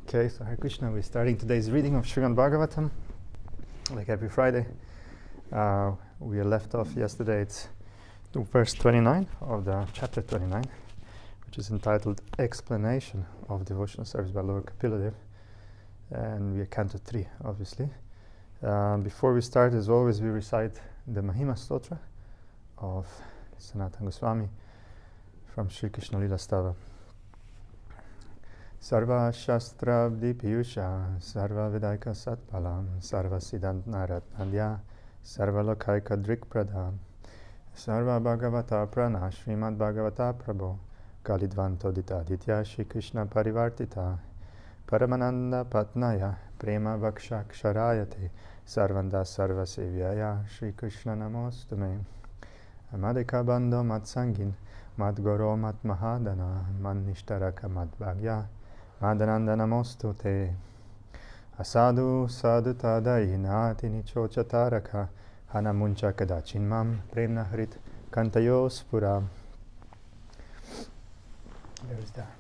Okay, so Hare Krishna, we're starting today's reading of Srimad Bhagavatam, like every Friday. We left off yesterday, it's to verse 29 of the chapter 29, which is entitled Explanation of Devotional Service by Lord Kapila Dev, and we are canto 3, obviously. Before we start, as always, we recite the Mahima Stotra of Sanatana Goswami from Sri Krishna Lila Stava. Sarva Shastra Dipyusha, Sarva Vidaika Satpalam, Sarva Siddhant Naratnadya, Sarva Lokaika Drikprada, Sarva Bhagavata Prana, Srimad Bhagavata Prabhu, Kalidvanto Ditaditya, Shri Krishna Parivartita, Paramananda Patnaya, Prema Vakshaksharayate, Sarvanda Sarva Sevyaya, Shri Krishna Namostume, Amadika Bando Matsangin, Madgoro Mat Mahadana, Manishtaraka Madbhagya, Madananda Namostu Te, Asadu Sadhu Tadayinati Nichocha Taraka, Hanamuncha Kadachinmam, Premna Harit Kantayo Spura. There is that.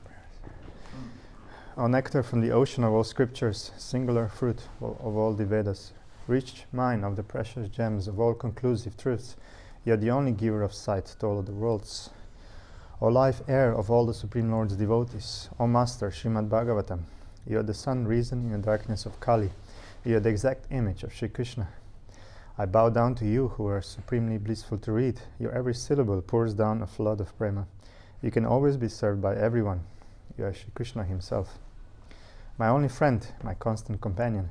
O nectar from the ocean of all scriptures, singular fruit of all the Vedas, rich mine of the precious gems of all conclusive truths, you are the only giver of sight to all of the worlds. O life air of all the Supreme Lord's devotees, O Master Srimad Bhagavatam, you are the sun risen in the darkness of Kali, you are the exact image of Sri Krishna. I bow down to you who are supremely blissful to read, your every syllable pours down a flood of prema. You can always be served by everyone, you are Sri Krishna himself. My only friend, my constant companion,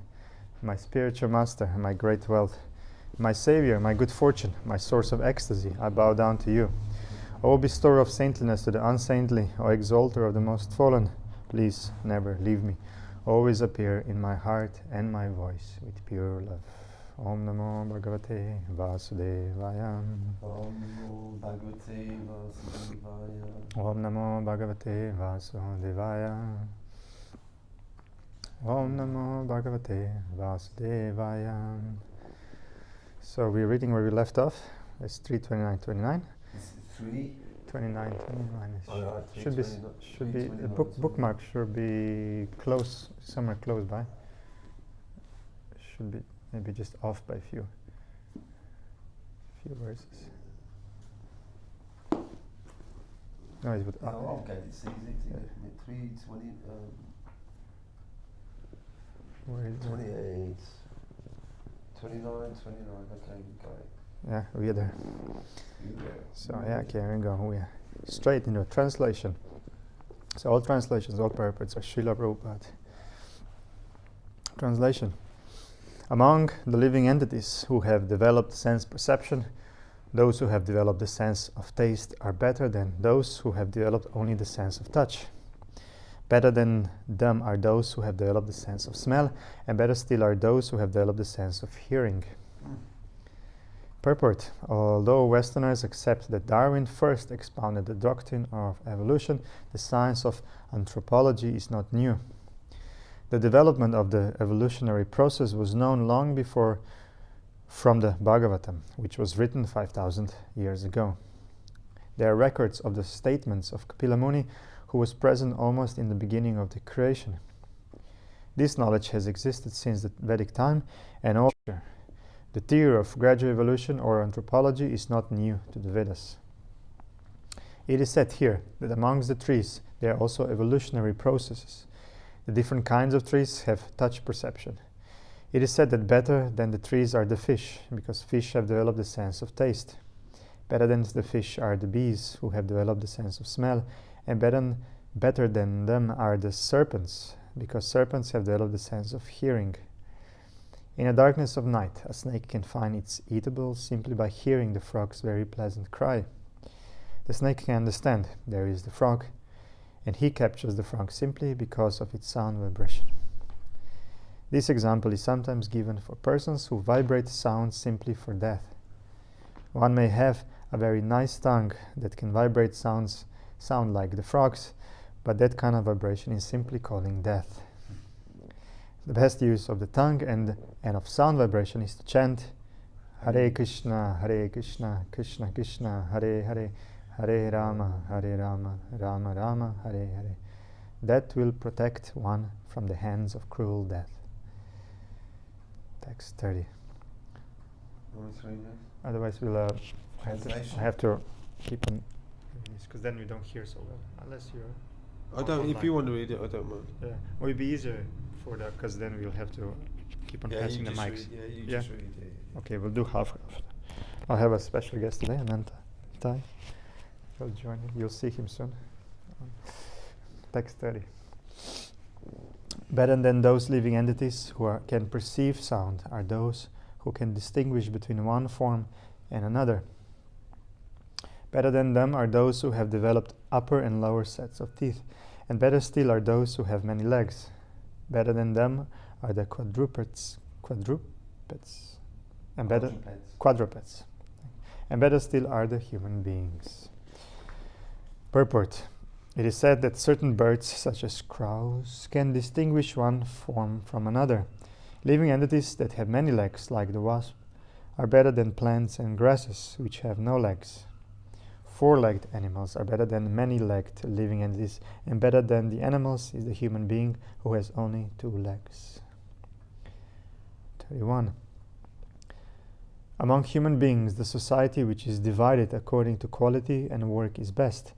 my spiritual master, my great wealth, my savior, my good fortune, my source of ecstasy, I bow down to you. O bestower of saintliness to the unsaintly, O exalter of the most fallen, please never leave me. Always appear in my heart and my voice with pure love. Om Namo Bhagavate Vasudevaya. Om Namo Bhagavate Vasudevaya. Om Namo Bhagavate Vasudevaya. Om Namo Bhagavate Vasudevaya. So we're reading where we left off. It's 3:29:29. 3:29:29. Should be the bookmark should be close, somewhere close by. Should be maybe just off by a few verses. No, it's with Okay, it's easy. 3:20. Where is it? 28. 29. Okay, got it. Yeah, we are there. So yeah, okay, here we go. We are straight into a translation. So all translations, all purports are Srila Prabhupada. Translation. Among the living entities who have developed sense perception, those who have developed the sense of taste are better than those who have developed only the sense of touch. Better than them are those who have developed the sense of smell, and better still are those who have developed the sense of hearing. Purport. Although Westerners accept that Darwin first expounded the doctrine of evolution, the science of anthropology is not new. The development of the evolutionary process was known long before from the Bhagavatam, which was written 5,000 years ago. There are records of the statements of Kapila Muni, who was present almost in the beginning of the creation. This knowledge has existed since the Vedic time, and all the theory of gradual evolution or anthropology is not new to the Vedas. It is said here that amongst the trees there are also evolutionary processes. The different kinds of trees have touch perception. It is said that better than the trees are the fish, because fish have developed the sense of taste. Better than the fish are the bees, who have developed the sense of smell, and better than them are the serpents, because serpents have developed the sense of hearing. In the darkness of night, a snake can find its eatables simply by hearing the frog's very pleasant cry. The snake can understand there is the frog, and he captures the frog simply because of its sound vibration. This example is sometimes given for persons who vibrate sound simply for death. One may have a very nice tongue that can vibrate sound like the frogs, but that kind of vibration is simply calling death. The best use of the tongue and of sound vibration is to chant Hare Krishna, Krishna Krishna, Hare Hare, Hare Rama, Rama Rama, Hare Hare. That will protect one from the hands of cruel death. Text 30. Otherwise we'll Translation. I have to keep on, because then we don't hear so well, unless you're I don't. If online. you want to read it, I don't mind. Yeah, well, it'd be easier for that, because then we'll have to keep on passing the mics. Yeah. Just read. Yeah. Okay, we'll do half. I'll have a special guest today, Ananta. He'll join in. You'll see him soon. Text 30. Better than those living entities who can perceive sound are those who can distinguish between one form and another. Better than them are those who have developed upper and lower sets of teeth, and better still are those who have many legs. Better than them are the quadrupeds, and better quadrupeds, and better still are the human beings. Purport. It is said that certain birds, such as crows, can distinguish one form from another. Living entities that have many legs, like the wasp, are better than plants and grasses, which have no legs. Four-legged animals are better than many-legged living entities, and better than the animals is the human being who has only 2 legs. 31. Among human beings, the society which is divided according to quality and work is best.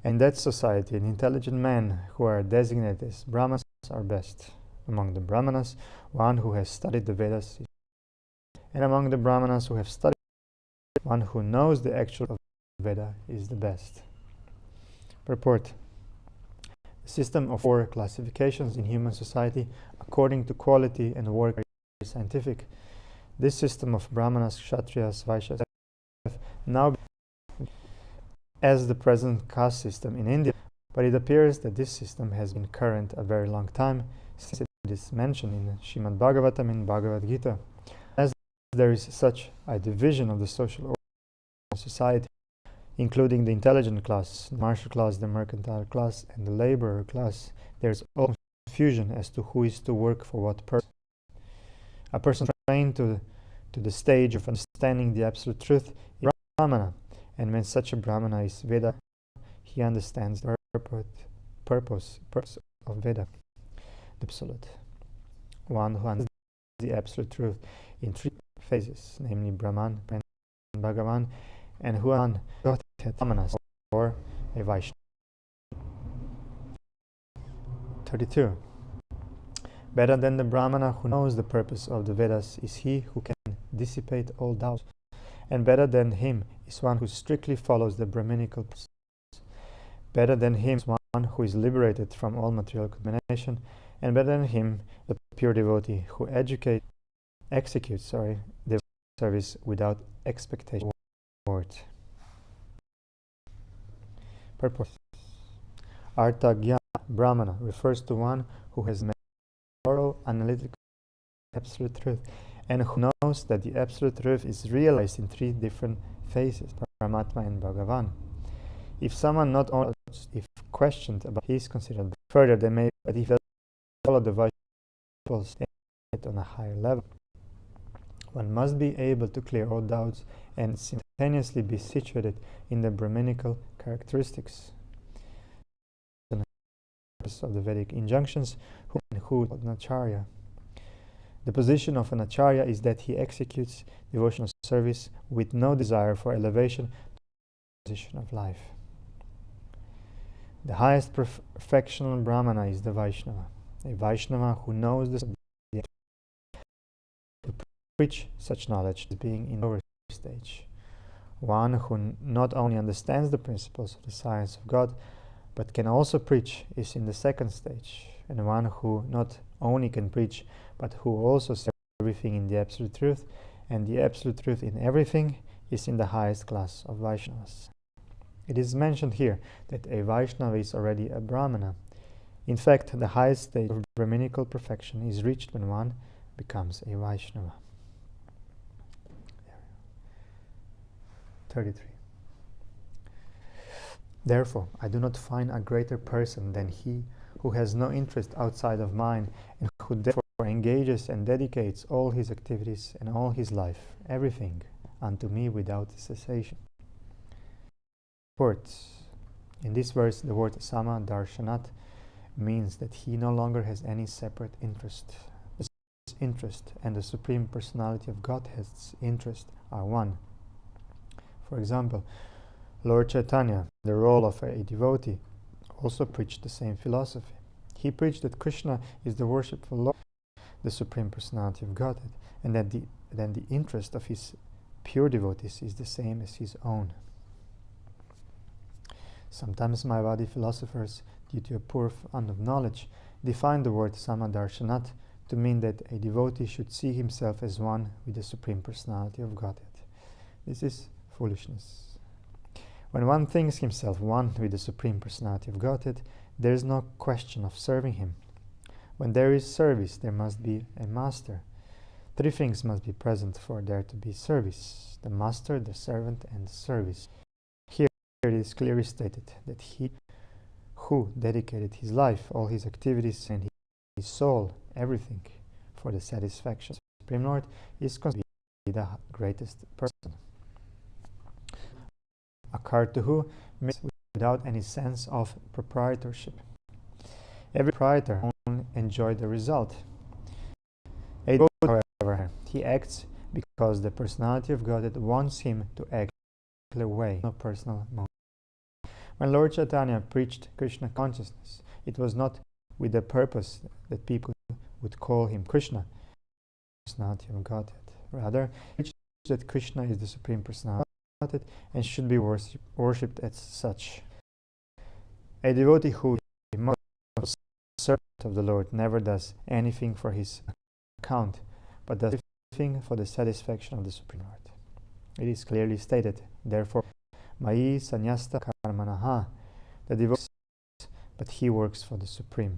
In that society, an intelligent men who are designated as Brahmanas are best. Among the Brahmanas, one who has studied the Vedas is best. And among the Brahmanas who have studied, one who knows the actual Veda is the best. Purport. The system of 4 classifications in human society according to quality and work is scientific. This system of Brahmanas, Kshatriyas, Vaishyas now as the present caste system in India, but it appears that this system has been current a very long time, since it is mentioned in Srimad Bhagavatam in Bhagavad Gita. As there is such a division of the social order of society, including the intelligent class, the martial class, the mercantile class, and the laborer class, there is all confusion as to who is to work for what purpose. A person trained to the stage of understanding the absolute truth is Brahmana, and when such a Brahmana is Veda, he understands the purpose of Veda, the absolute. One who understands the absolute truth in 3 phases, namely Brahman, and Bhagavan, and who are Brahmanas or a Vaishnava. 32. Better than the Brahmana who knows the purpose of the Vedas is he who can dissipate all doubts, and better than him is one who strictly follows the Brahminical principles. Better than him is one who is liberated from all material contamination, and better than him the pure devotee who executes the service without expectation of reward. Purpose. Artagya Brahmana refers to one who has made thorough analytical absolute truth, and who knows that the absolute truth is realized in 3 different phases, Paramatma and Bhagavan. If someone not only if questioned about he is considered further, they may, but if they follow the Vaishnavas on a higher level, one must be able to clear all doubts and simultaneously be situated in the Brahminical characteristics of the Vedic injunctions, who is an acharya. The position of an acharya is that he executes devotional service with no desire for elevation to the position of life. The highest perfectional Brahmana is the Vaishnava, a Vaishnava who knows the subject. To preach such knowledge is being in the lower stage. One who not only understands the principles of the science of God, but can also preach is in the 2nd stage, and one who not only can preach, but who also sees everything in the absolute truth, and the absolute truth in everything is in the highest class of Vaishnavas. It is mentioned here that a Vaishnava is already a Brahmana. In fact, the highest stage of Brahminical perfection is reached when one becomes a Vaishnava. 33. Therefore, I do not find a greater person than he who has no interest outside of mine, and who therefore engages and dedicates all his activities and all his life, everything, unto me without cessation. Words. In this verse, the word sama darshanat means that he no longer has any separate interest. This interest and the Supreme Personality of Godhead's interest are one. For example, Lord Chaitanya, the role of a devotee, also preached the same philosophy. He preached that Krishna is the worshipful Lord, the Supreme Personality of Godhead, and that the interest of his pure devotees is the same as his own. Sometimes Mayavadi philosophers, due to a poor fund of knowledge, define the word samadarshanat to mean that a devotee should see himself as one with the Supreme Personality of Godhead. This is foolishness. When one thinks himself one with the Supreme Personality of Godhead, there is no question of serving him. When there is service, there must be a master. Three things must be present for there to be service: the master, the servant, and the service. Here it is clearly stated that he who dedicated his life, all his activities, and his soul, everything, for the satisfaction of the Supreme Lord, is considered to be the greatest person. A kartuhu means without any sense of proprietorship. Every proprietor only enjoys the result. A devotee, however, he acts because the personality of Godhead wants him to act in a way, no personal motive. When Lord Chaitanya preached Krishna consciousness, it was not with the purpose that people would call him Krishna, the personality of Godhead. Rather, he preached that Krishna is the Supreme Personality of Godhead and should be worshipped as such. A devotee who is a servant of the Lord never does anything for his account, but does everything for the satisfaction of the Supreme Lord. It is clearly stated, therefore, Mai Sanyasta Karmanaha, the devotee, but he works for the Supreme.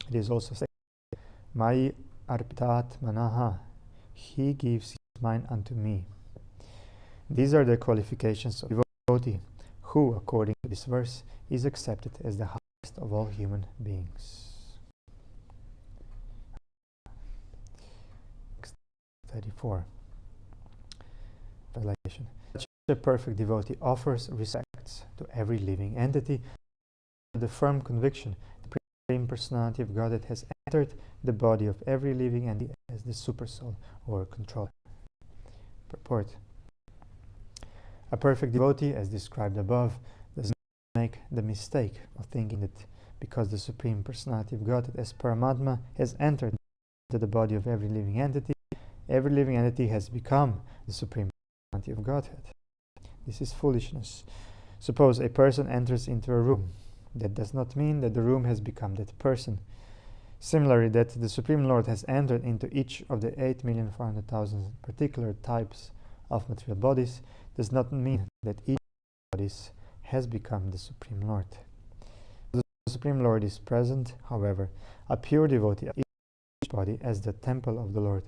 It is also stated, Mai Arpitat Manaha, he gives his mind unto me. These are the qualifications of the devotee, who, according to this verse, is accepted as the highest of all human beings. 34. Translation. Such a perfect devotee offers respect to every living entity with the firm conviction the Supreme Personality of Godhead has entered the body of every living entity as the supersoul or controller. Purport. A perfect devotee, as described above, does not make the mistake of thinking that because the Supreme Personality of Godhead as Paramatma has entered into the body of every living entity has become the Supreme Personality of Godhead. This is foolishness. Suppose a person enters into a room. That does not mean that the room has become that person. Similarly, that the Supreme Lord has entered into each of the 8,400,000 particular types of material bodies does not mean that each of these has become the Supreme Lord. The Supreme Lord is present, however, a pure devotee of each body as the temple of the Lord,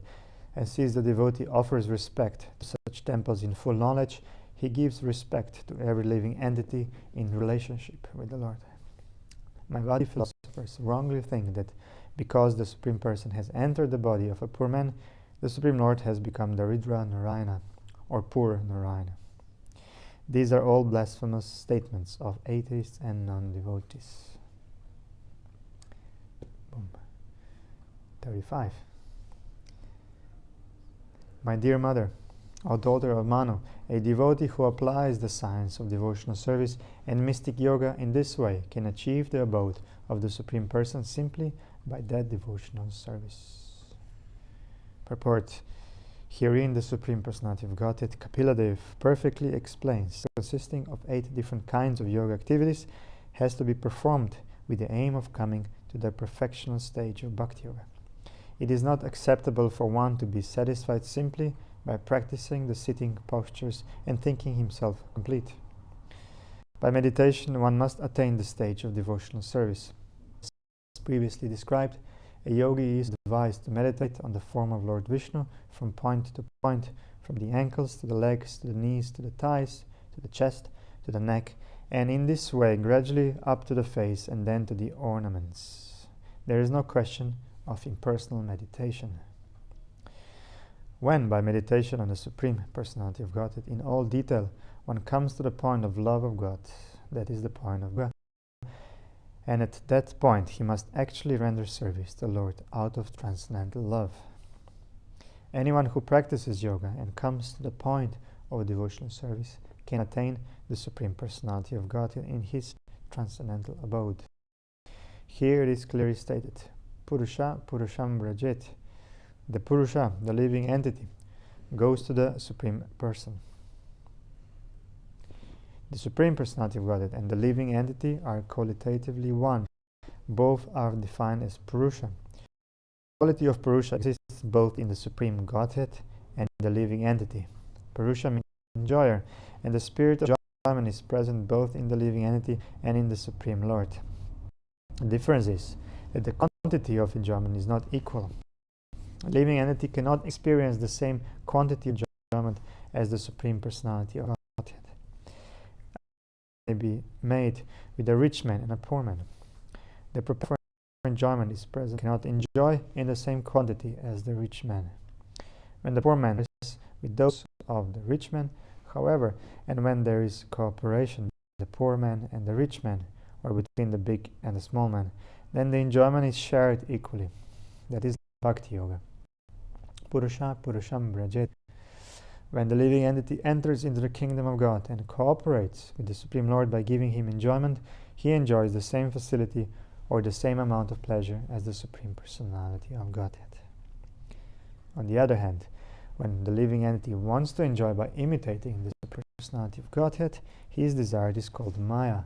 and since the devotee offers respect to such temples in full knowledge, he gives respect to every living entity in relationship with the Lord. Mayavadi philosophers wrongly think that because the Supreme Person has entered the body of a poor man, the Supreme Lord has become the Ridra Narayana, or poor Narayana. These are all blasphemous statements of atheists and non-devotees. 35. My dear mother, O daughter of Manu, a devotee who applies the science of devotional service and mystic yoga in this way can achieve the abode of the Supreme Person simply by that devotional service. Purport. Herein the Supreme Personality of Godhead, Kapiladev, perfectly explains, consisting of 8 different kinds of yoga activities, has to be performed with the aim of coming to the perfectional stage of Bhakti Yoga. It is not acceptable for one to be satisfied simply by practicing the sitting postures and thinking himself complete. By meditation, one must attain the stage of devotional service. As previously described, a yogi is advised to meditate on the form of Lord Vishnu from point to point, from the ankles to the legs, to the knees, to the thighs, to the chest, to the neck, and in this way gradually up to the face and then to the ornaments. There is no question of impersonal meditation. When, by meditation on the Supreme Personality of Godhead in all detail, one comes to the point of love of God, that is the point of God, and at that point he must actually render service to the Lord out of transcendental love. Anyone who practices yoga and comes to the point of devotional service can attain the Supreme Personality of Godhead in his transcendental abode. Here it is clearly stated, Purusha Purusham Vrajet. The Purusha, the living entity, goes to the Supreme Person. The Supreme Personality of Godhead and the living entity are qualitatively one. Both are defined as Purusha. The quality of Purusha exists both in the Supreme Godhead and the living entity. Purusha means enjoyer, and the spirit of enjoyment is present both in the living entity and in the Supreme Lord. The difference is that the quantity of enjoyment is not equal. A living entity cannot experience the same quantity of enjoyment as the Supreme Personality of Godhead. May be made with a rich man and a poor man. The proportion for enjoyment is present cannot enjoy in the same quantity as the rich man. When the poor man is with those of the rich man, however, and when there is cooperation between the poor man and the rich man, or between the big and the small man, then the enjoyment is shared equally. That is Bhakti Yoga. Purusha Purusham Vrajet. When the living entity enters into the kingdom of God and cooperates with the Supreme Lord by giving him enjoyment, he enjoys the same facility or the same amount of pleasure as the Supreme Personality of Godhead. On the other hand, when the living entity wants to enjoy by imitating the Supreme Personality of Godhead, his desire is called Maya,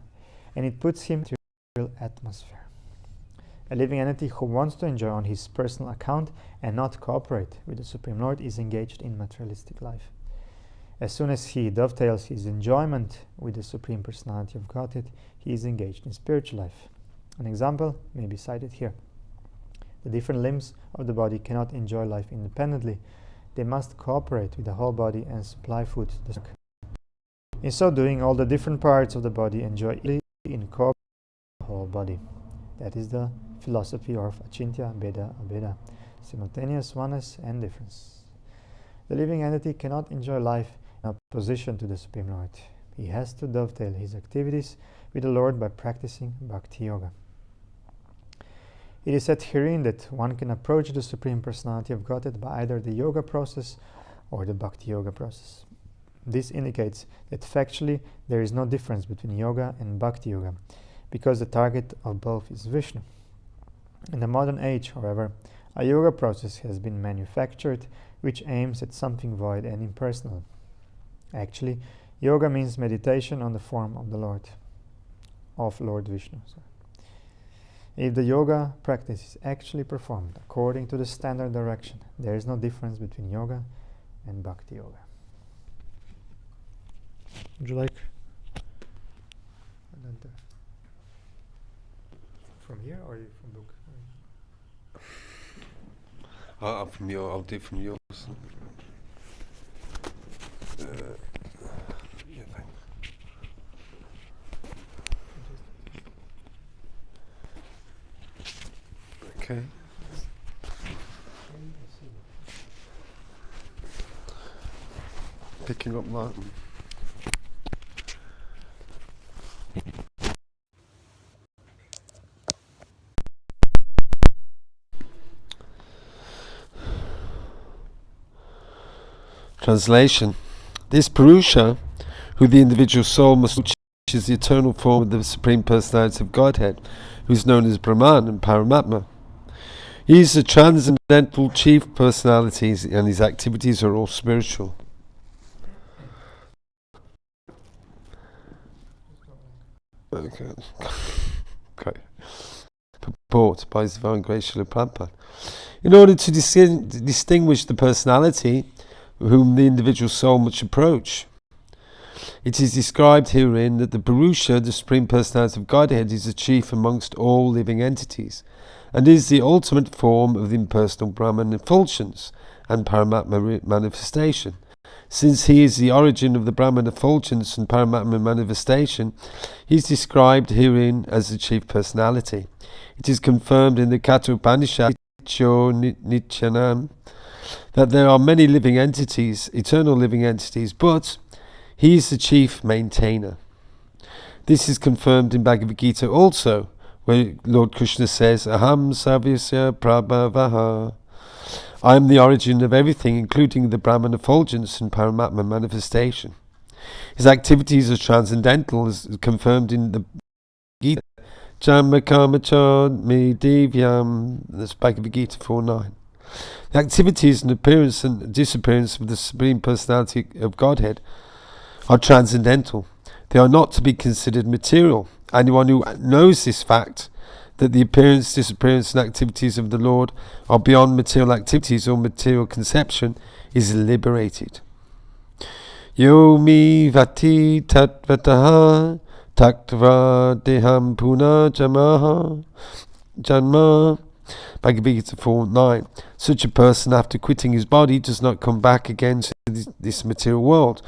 and it puts him in the material atmosphere. A living entity who wants to enjoy on his personal account and not cooperate with the Supreme Lord is engaged in materialistic life. As soon as he dovetails his enjoyment with the Supreme Personality of Godhead, he is engaged in spiritual life. An example may be cited here. The different limbs of the body cannot enjoy life independently. They must cooperate with the whole body and supply food to the stomach. In so doing, all the different parts of the body enjoy in cooperation with the whole body. That is the philosophy of Achintya Bheda Abheda, simultaneous oneness and difference. The living entity cannot enjoy life in opposition to the Supreme Lord. He has to dovetail his activities with the Lord by practicing Bhakti Yoga. It is said herein that one can approach the Supreme Personality of Godhead by either the yoga process or the Bhakti Yoga process. This indicates that factually there is no difference between yoga and Bhakti Yoga, because the target of both is Vishnu. In the modern age, however, a yoga process has been manufactured which aims at something void and impersonal. Actually, yoga means meditation on the form of the Lord, of Lord Vishnu. If the yoga practice is actually performed according to the standard direction, there is no difference between yoga and Bhakti Yoga. Would you like from here or from book? I'm from your. I'll do from yours. Yeah, thanks. Okay. Picking up that. Translation. This Purusha, who the individual soul must reach, is the eternal form of the Supreme Personality of Godhead, who is known as Brahman and Paramatma. He is the transcendental chief personality, and his activities are all spiritual. Okay. Purport by His Divine Grace Srila Prabhupada. In order to distinguish the personality whom the individual soul must approach, it is described herein that the Purusha, the Supreme Personality of Godhead, is the chief amongst all living entities, and is the ultimate form of the impersonal Brahman effulgence and Paramatma manifestation. Since he is the origin of the Brahman effulgence and Paramatma manifestation, he is described herein as the chief personality. It is confirmed in the Katha Upanishad, Nityanam, that there are many living entities, eternal living entities, but he is the chief maintainer. This is confirmed in Bhagavad Gita also, where Lord Krishna says, Aham Savyasya Prabhavaha. I am the origin of everything, including the Brahman effulgence and Paramatma manifestation. His activities are transcendental, as confirmed in the Gita. Jamma Kamachadmi Divyam, that's Bhagavad Gita 4.9. The activities and appearance and disappearance of the Supreme Personality of Godhead are transcendental. They are not to be considered material. Anyone who knows this fact, that the appearance, disappearance and activities of the Lord are beyond material activities or material conception, is liberated. Yomi vati tatvataha taktva deham puna janma. Bhagavad Gita 4.9. Such a person, after quitting his body, does not come back again to this material world,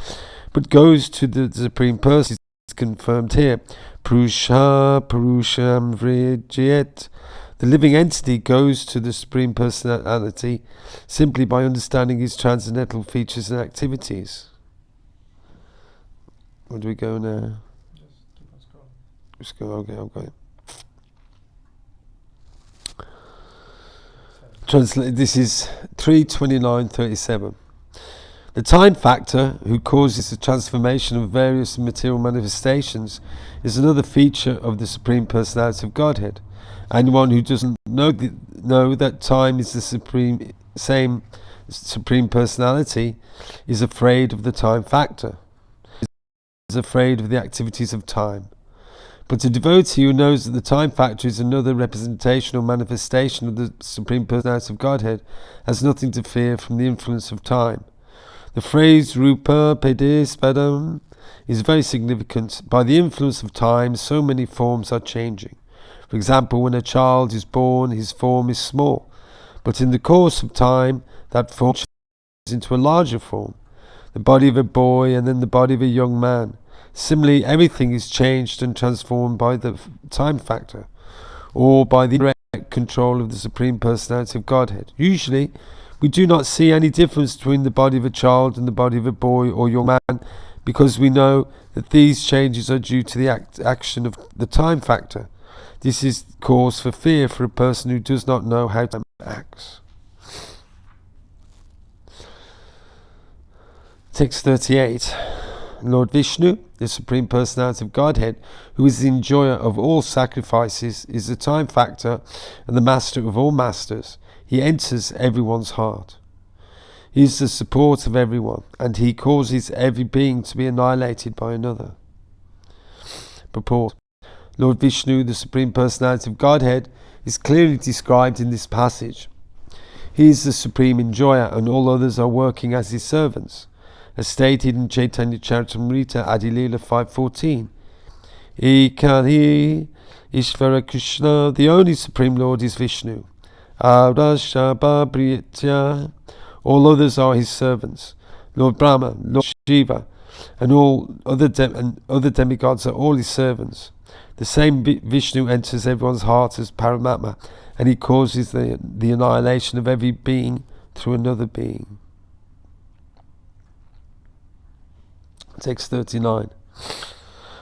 but goes to the Supreme Person. It's confirmed here. Purusha Purusham Vrijayet. The living entity goes to the Supreme Personality simply by understanding his transcendental features and activities. Where do we go now? Just go. Okay, I've got it. This is 3:29:37. The time factor, who causes the transformation of various material manifestations, is another feature of the Supreme Personality of Godhead. Anyone who doesn't know that time is the same Supreme Personality is afraid of the time factor, is afraid of the activities of time. But a devotee who knows that the time factor is another representation or manifestation of the Supreme Personality of Godhead has nothing to fear from the influence of time. The phrase Rupa Pedis Padam is very significant. By the influence of time, so many forms are changing. For example, when a child is born, his form is small, but in the course of time, that form changes into a larger form, the body of a boy and then the body of a young man. Similarly, everything is changed and transformed by the time factor, or by the direct control of the Supreme Personality of Godhead. Usually, we do not see any difference between the body of a child and the body of a boy or young man, because we know that these changes are due to the action of the time factor. This is cause for fear for a person who does not know how time acts. Text 38. Lord Vishnu, the Supreme Personality of Godhead, who is the enjoyer of all sacrifices, is the time factor and the master of all masters. He enters everyone's heart. He is the support of everyone, and he causes every being to be annihilated by another. Purport. Lord Vishnu, the Supreme Personality of Godhead, is clearly described in this passage. He is the supreme enjoyer, and all others are working as his servants. As stated in Chaitanya Charitamrita Adilila 5.14, Ekari Ishvara Krishna, the only Supreme Lord is Vishnu. Adashabhabriyatya, all others are his servants. Lord Brahma, Lord Shiva, and all other demigods are all his servants. The same Vishnu enters everyone's heart as Paramatma, and he causes the annihilation of every being through another being. Text 39.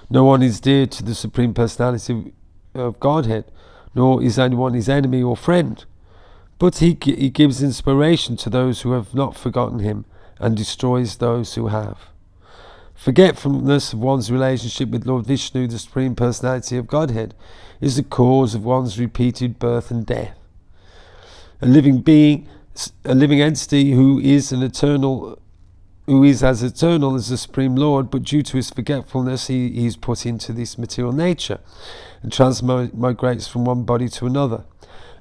No one is dear to the Supreme Personality of Godhead, nor is anyone his enemy or friend. But he gives inspiration to those who have not forgotten him, and destroys those who have. Forgetfulness of one's relationship with Lord Vishnu, the Supreme Personality of Godhead, is the cause of one's repeated birth and death. A living entity who is as eternal as the Supreme Lord, but due to his forgetfulness he is put into this material nature and transmigrates from one body to another.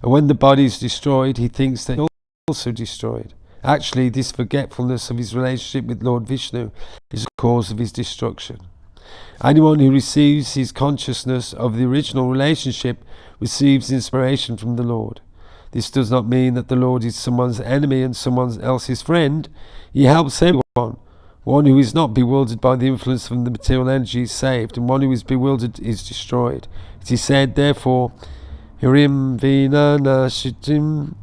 And when the body is destroyed, he thinks that he is also destroyed. Actually, this forgetfulness of his relationship with Lord Vishnu is the cause of his destruction. Anyone who receives his consciousness of the original relationship receives inspiration from the Lord. This does not mean that the Lord is someone's enemy and someone else's friend. He helps everyone. One who is not bewildered by the influence of the material energy is saved, and one who is bewildered is destroyed. It is said, therefore, Hirim Vina Nashitim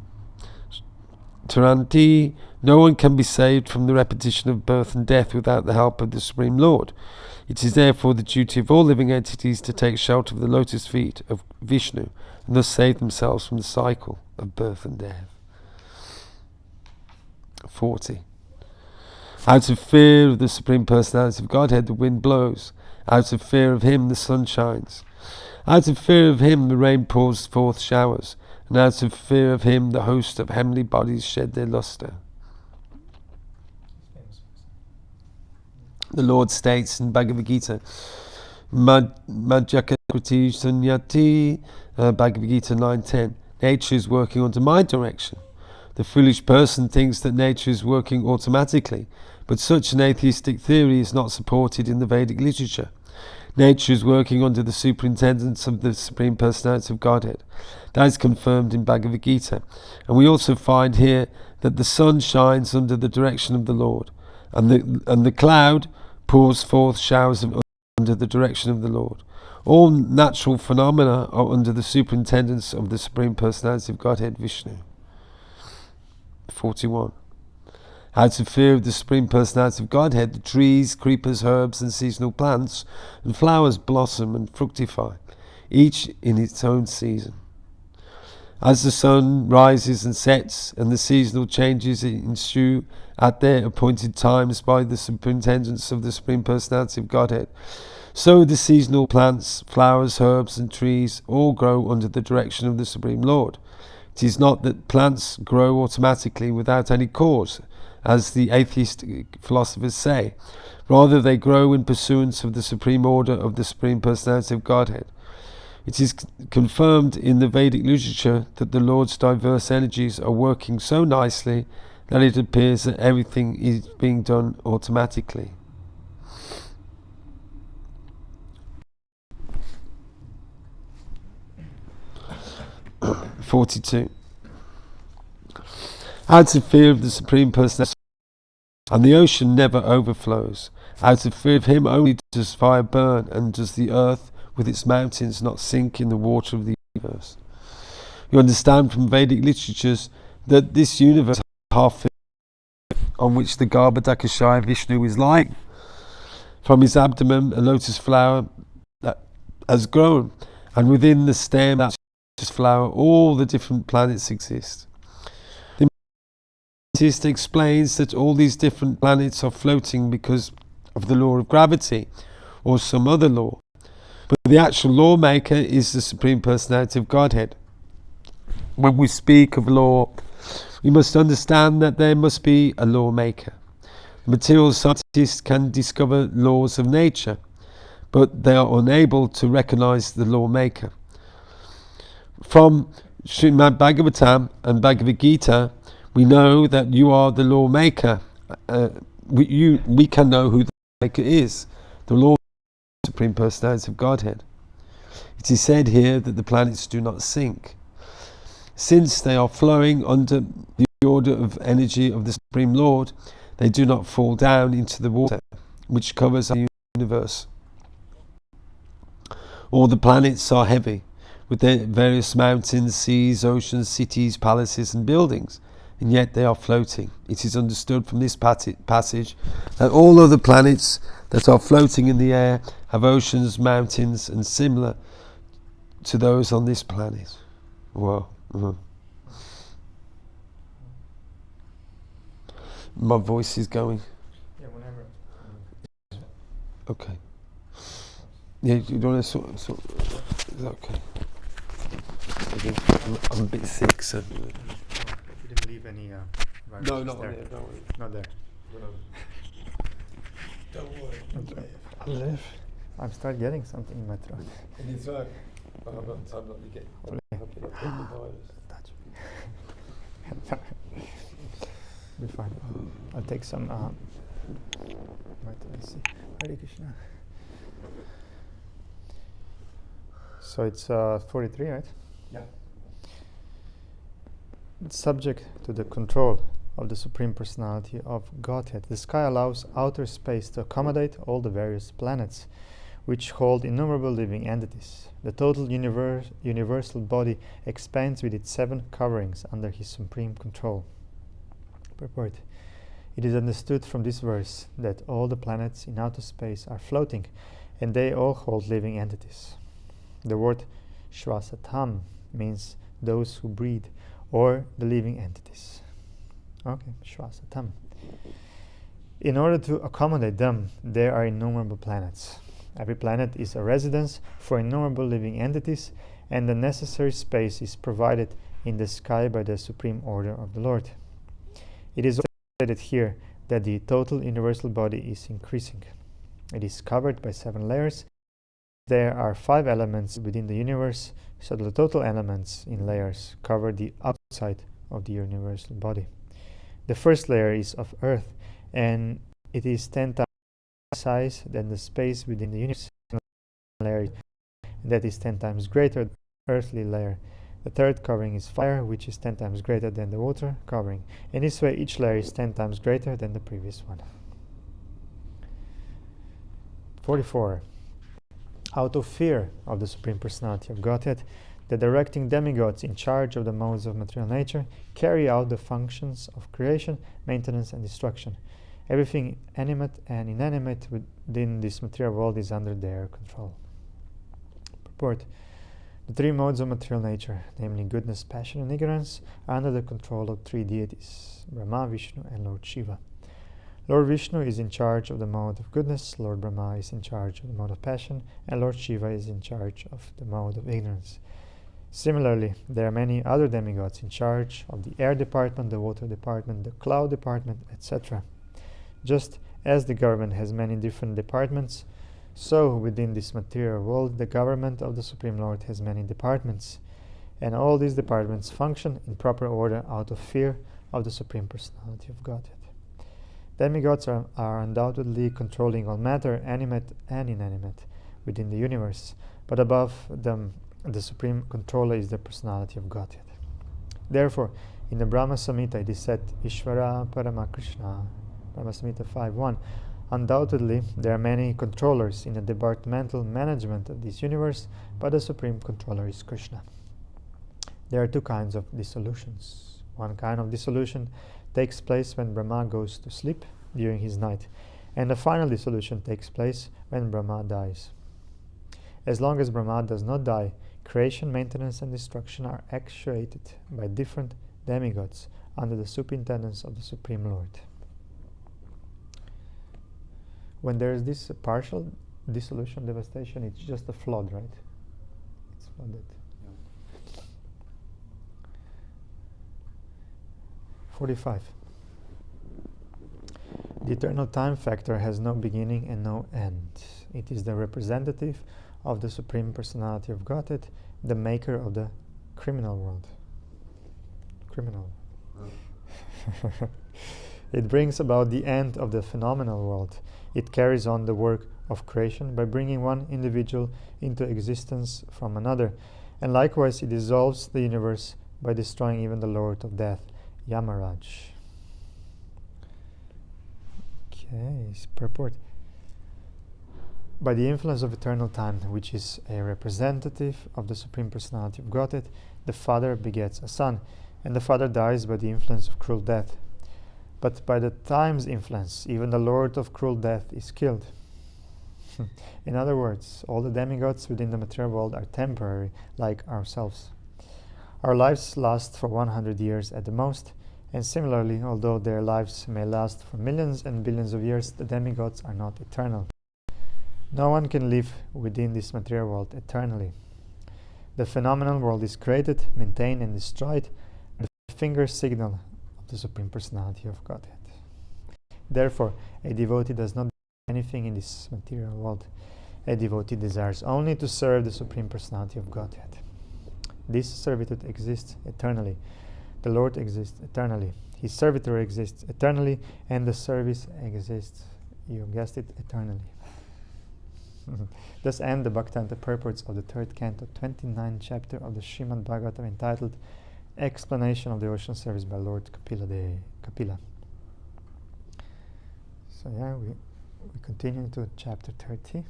Taranti No one can be saved from the repetition of birth and death without the help of the Supreme Lord. It is therefore the duty of all living entities to take shelter of the lotus feet of Vishnu and thus save themselves from the cycle of birth and death. 40. Out of fear of the Supreme Personality of Godhead, the wind blows. Out of fear of Him, the sun shines. Out of fear of Him, the rain pours forth showers. And out of fear of Him, the host of heavenly bodies shed their lustre. The Lord states in Bhagavad Gita, Madhyakriti Sunyati, Bhagavad Gita 9:10, nature is working under my direction. The foolish person thinks that nature is working automatically, but such an atheistic theory is not supported in the Vedic literature. Nature is working under the superintendence of the Supreme Personality of Godhead. That is confirmed in Bhagavad Gita. And we also find here that the sun shines under the direction of the Lord, and the cloud pours forth showers under the direction of the Lord. All natural phenomena are under the superintendence of the Supreme Personality of Godhead, Vishnu. 41. Out of fear of the Supreme Personality of Godhead, the trees, creepers, herbs and seasonal plants and flowers blossom and fructify, each in its own season. As the sun rises and sets and the seasonal changes ensue at their appointed times by the superintendence of the Supreme Personality of Godhead, so the seasonal plants, flowers, herbs and trees all grow under the direction of the Supreme Lord. It is not that plants grow automatically without any cause, as the atheist philosophers say. Rather, they grow in pursuance of the supreme order of the Supreme Personality of Godhead. It is confirmed in the Vedic literature that the Lord's diverse energies are working so nicely that it appears that everything is being done automatically. (42) Out of fear of the Supreme Personality, and the ocean never overflows. Out of fear of Him only does fire burn, and does the earth with its mountains not sink in the water of the universe. You understand from Vedic literatures that this universe is half on which the Garbhodakashaya Vishnu is lying. From his abdomen a lotus flower that has grown, and within the stem of that lotus flower all the different planets exist. The scientist explains that all these different planets are floating because of the law of gravity or some other law. But the actual lawmaker is the Supreme Personality of Godhead. When we speak of law, we must understand that there must be a lawmaker. The material scientists can discover laws of nature, but they are unable to recognize the lawmaker. From Srimad Bhagavatam and Bhagavad Gita, we know that you are the lawmaker. We can know who the lawmaker is. The lawmaker is the Supreme Personality of Godhead. It is said here that the planets do not sink. Since they are flowing under the order of energy of the Supreme Lord, they do not fall down into the water which covers the universe. All the planets are heavy, with their various mountains, seas, oceans, cities, palaces and buildings, and yet they are floating. It is understood from this passage that all other planets that are floating in the air have oceans, mountains, and similar to those on this planet. Wow. My voice is going. Yeah, whenever. Okay. Yeah, you don't want to sort. Is that okay? I'm a bit sick, so. You didn't leave any viruses No, not there. there. Don't worry. Not there. Don't worry. I live. I'm start getting something in my throat. In your throat. I'm not getting the virus. Be fine. I'll take some. Let's see. Hare Krishna. So it's 43, right? Yeah. It's subject to the control of the Supreme Personality of Godhead. The sky allows outer space to accommodate all the various planets, which hold innumerable living entities. The total universal body expands with its 7 coverings under His supreme control. Purport. It is understood from this verse that all the planets in outer space are floating, and they all hold living entities. The word Shvasatam means those who breathe, or the living entities. Okay, Shvasatam. In order to accommodate them, there are innumerable planets. Every planet is a residence for innumerable living entities, and the necessary space is provided in the sky by the supreme order of the Lord. It is also stated here that the total universal body is increasing. It is covered by 7 layers. There are 5 elements within the universe, so the total elements in layers cover the outside of the universal body. The first layer is of earth, and it is 10 times size than the space within the universe. Layer that is 10 times greater than the earthly layer. The third covering is fire, which is 10 times greater than the water covering. In this way, each layer is 10 times greater than the previous one. 44. Out of fear of the Supreme Personality of Godhead, the directing demigods in charge of the modes of material nature carry out the functions of creation, maintenance, and destruction. Everything animate and inanimate within this material world is under their control. Purport. The 3 modes of material nature, namely goodness, passion, and ignorance, are under the control of 3 deities, Brahma, Vishnu, and Lord Shiva. Lord Vishnu is in charge of the mode of goodness, Lord Brahma is in charge of the mode of passion, and Lord Shiva is in charge of the mode of ignorance. Similarly, there are many other demigods in charge of the air department, the water department, the cloud department, etc. Just as the government has many different departments, so within this material world, the government of the Supreme Lord has many departments, and all these departments function in proper order out of fear of the Supreme Personality of Godhead. Demigods are undoubtedly controlling all matter, animate and inanimate, within the universe, but above them, the Supreme Controller is the Personality of Godhead. Therefore, in the Brahma Samhita it is said, Ishvara Paramakrishna, Brahma Samhita 5.1, undoubtedly, there are many controllers in the departmental management of this universe, but the Supreme Controller is Krishna. There are 2 kinds of dissolutions. One kind of dissolution takes place when Brahma goes to sleep during his night, and the final dissolution takes place when Brahma dies. As long as Brahma does not die, creation, maintenance, and destruction are actuated by different demigods under the superintendence of the Supreme Lord. When there is this partial dissolution, devastation, it's just a flood, right? It's flooded. Yeah. 45. The eternal time factor has no beginning and no end. It is the representative of the Supreme Personality of Godhead, the maker of the criminal world. Criminal. It brings about the end of the phenomenal world. It carries on the work of creation by bringing one individual into existence from another, and likewise it dissolves the universe by destroying even the Lord of Death, Yamaraj. Okay, purport. By the influence of eternal time, which is a representative of the Supreme Personality of Godhead, the Father begets a son, and the Father dies by the influence of cruel death. But by the time's influence, even the Lord of cruel death is killed. In other words, all the demigods within the material world are temporary, like ourselves. Our lives last for 100 years at the most, and similarly, although their lives may last for millions and billions of years, the demigods are not eternal. No one can live within this material world eternally. The phenomenal world is created, maintained, and destroyed by the finger signal of the Supreme Personality of Godhead. Therefore, a devotee does not do anything in this material world. A devotee desires only to serve the Supreme Personality of Godhead. This servitude exists eternally. The Lord exists eternally. His servitor exists eternally, and the service exists, you guessed it, eternally. Thus end the Bhaktivedanta purports of the 3rd canto, 29th chapter of the Srimad Bhagavatam, entitled Explanation of Devotional Service by Lord Kapila. So yeah, we continue to chapter 30.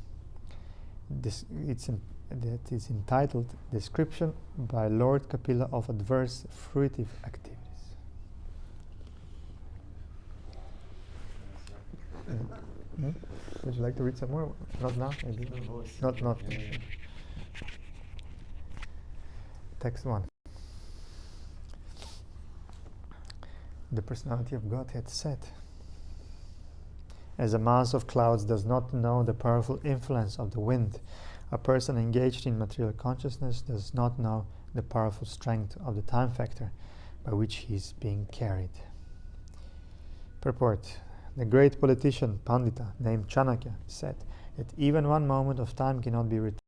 That is entitled Description by Lord Kapila of Adverse Fruitive Activities. Would you like to read some more? Not now, maybe. Not. Text 1. The personality of Godhead said, as a mass of clouds does not know the powerful influence of the wind, a person engaged in material consciousness does not know the powerful strength of the time factor by which he is being carried. Purport. The great politician Pandita named Chanakya said that even one moment of time cannot be returned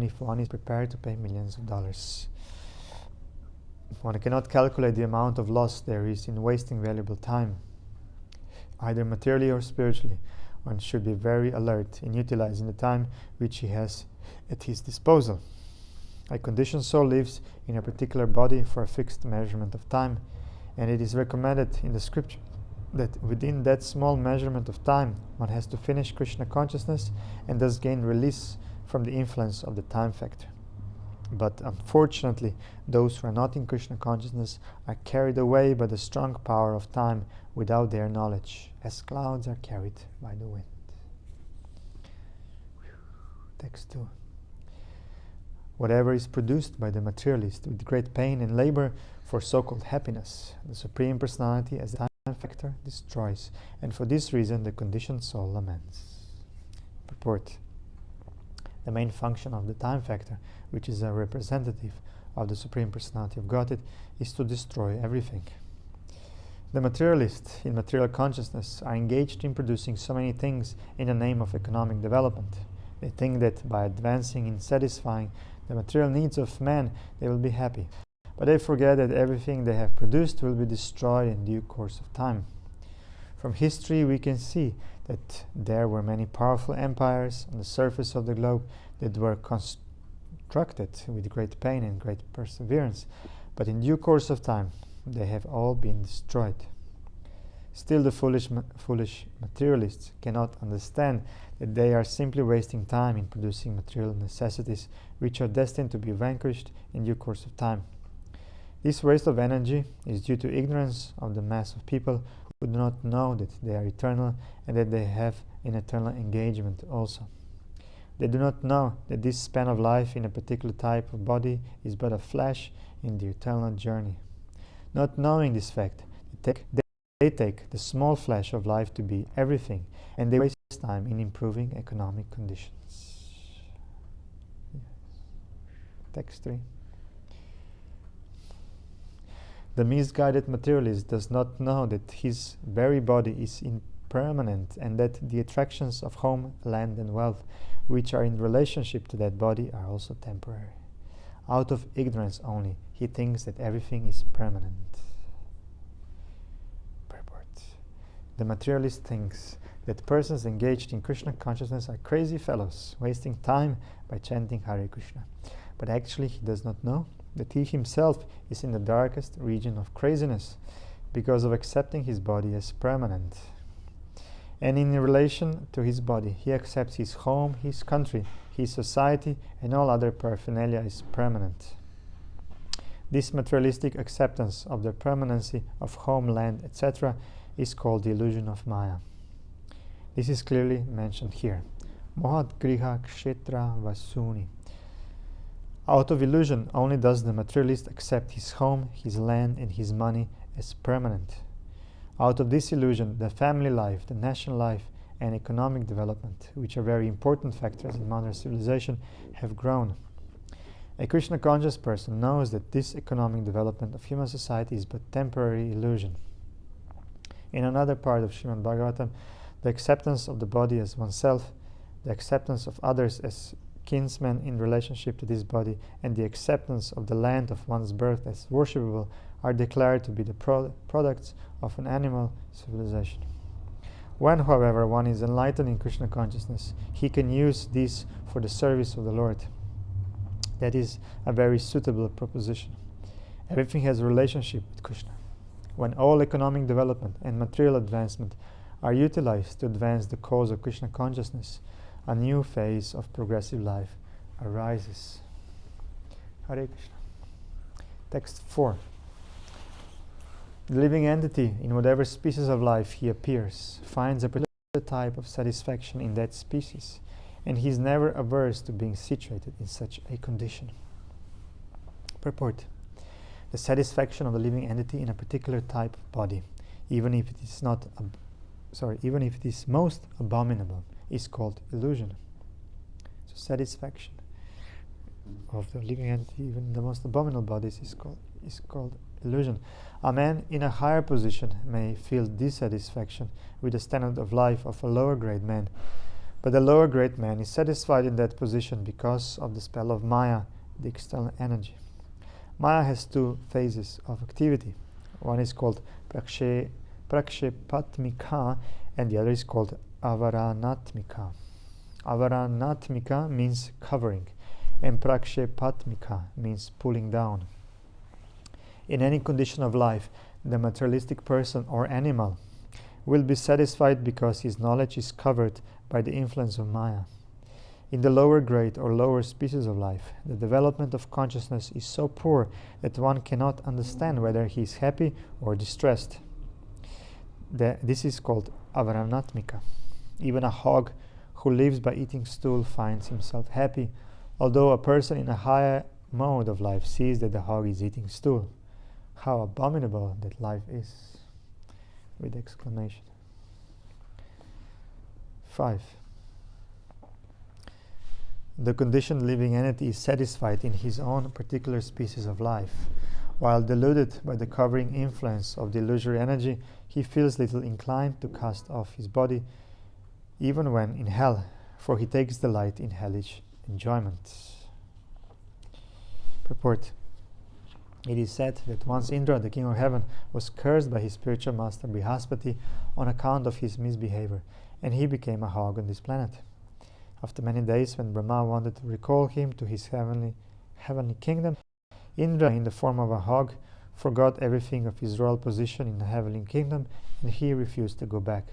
if one is prepared to pay millions of dollars. One cannot calculate the amount of loss there is in wasting valuable time, either materially or spiritually. One should be very alert in utilizing the time which he has at his disposal. A conditioned soul lives in a particular body for a fixed measurement of time, and it is recommended in the scripture that within that small measurement of time one has to finish Krishna consciousness and thus gain release from the influence of the time factor. But unfortunately, those who are not in Krishna consciousness are carried away by the strong power of time without their knowledge, as clouds are carried by the wind. Text 2. Whatever is produced by the materialist with great pain and labor for so-called happiness, the Supreme Personality as the time factor destroys, and for this reason the conditioned soul laments. Purport. The main function of the time factor, which is a representative of the Supreme Personality of Godhead, is to destroy everything. The materialists in material consciousness are engaged in producing so many things in the name of economic development. They think that by advancing in satisfying the material needs of man, they will be happy. But they forget that everything they have produced will be destroyed in due course of time. From history we can see that there were many powerful empires on the surface of the globe that were constructed with great pain and great perseverance, but in due course of time they have all been destroyed. Still the foolish materialists cannot understand that they are simply wasting time in producing material necessities which are destined to be vanquished in due course of time. This waste of energy is due to ignorance of the mass of people who do not know that they are eternal and that they have an eternal engagement also. They do not know that this span of life in a particular type of body is but a flash in the eternal journey. Not knowing this fact, they take the small flash of life to be everything, and they waste time in improving economic conditions. Yes. Text 3. The misguided materialist does not know that his very body is impermanent and that the attractions of home, land and wealth which are in relationship to that body are also temporary. Out of ignorance only, he thinks that everything is permanent. Purport. The materialist thinks that persons engaged in Krishna consciousness are crazy fellows, wasting time by chanting Hare Krishna. But actually he does not know that he himself is in the darkest region of craziness because of accepting his body as permanent. And in relation to his body, he accepts his home, his country, his society, and all other paraphernalia as permanent. This materialistic acceptance of the permanency of home, land, etc. is called the illusion of Maya. This is clearly mentioned here. Mohat griha kshetra vasuni. Out of illusion only does the materialist accept his home, his land, and his money as permanent. Out of this illusion, the family life, the national life, and economic development, which are very important factors in modern civilization, have grown. A Krishna conscious person knows that this economic development of human society is but temporary illusion. In another part of Srimad Bhagavatam, the acceptance of the body as oneself, the acceptance of others as kinsmen in relationship to this body, and the acceptance of the land of one's birth as worshipable are declared to be the products of an animal civilization. When, however, one is enlightened in Krishna consciousness, he can use these for the service of the Lord. That is a very suitable proposition. Everything has a relationship with Krishna. When all economic development and material advancement are utilized to advance the cause of Krishna consciousness, a new phase of progressive life arises. Hare Krishna. Text 4. The living entity, in whatever species of life he appears, finds a particular type of satisfaction in that species, and he is never averse to being situated in such a condition. Purport: the satisfaction of the living entity in a particular type of body, even if it is not, even if it is most abominable, is called illusion. So satisfaction of the living entity, even in the most abominable bodies, is called illusion. A man in a higher position may feel dissatisfaction with the standard of life of a lower grade man, but the lower grade man is satisfied in that position because of the spell of Maya, the external energy. Maya has two phases of activity. One is called prakshepatmika and the other is called avaranatmika. Avaranatmika means covering, and prakshepatmika means pulling down. In any condition of life, the materialistic person or animal will be satisfied because his knowledge is covered by the influence of Maya. In the lower grade or lower species of life, the development of consciousness is so poor that one cannot understand whether he is happy or distressed. This is called avaranatmika. Even a hog who lives by eating stool finds himself happy, although a person in a higher mode of life sees that the hog is eating stool. How abominable that life is! With exclamation. 5. The conditioned living entity is satisfied in his own particular species of life. While deluded by the covering influence of the illusory energy, he feels little inclined to cast off his body, even when in hell, for he takes delight in hellish enjoyment. Purport: it is said that once Indra, the king of heaven, was cursed by his spiritual master Brihaspati on account of his misbehavior, and he became a hog on this planet. After many days, when Brahma wanted to recall him to his heavenly kingdom, Indra, in the form of a hog, forgot everything of his royal position in the heavenly kingdom, and he refused to go back.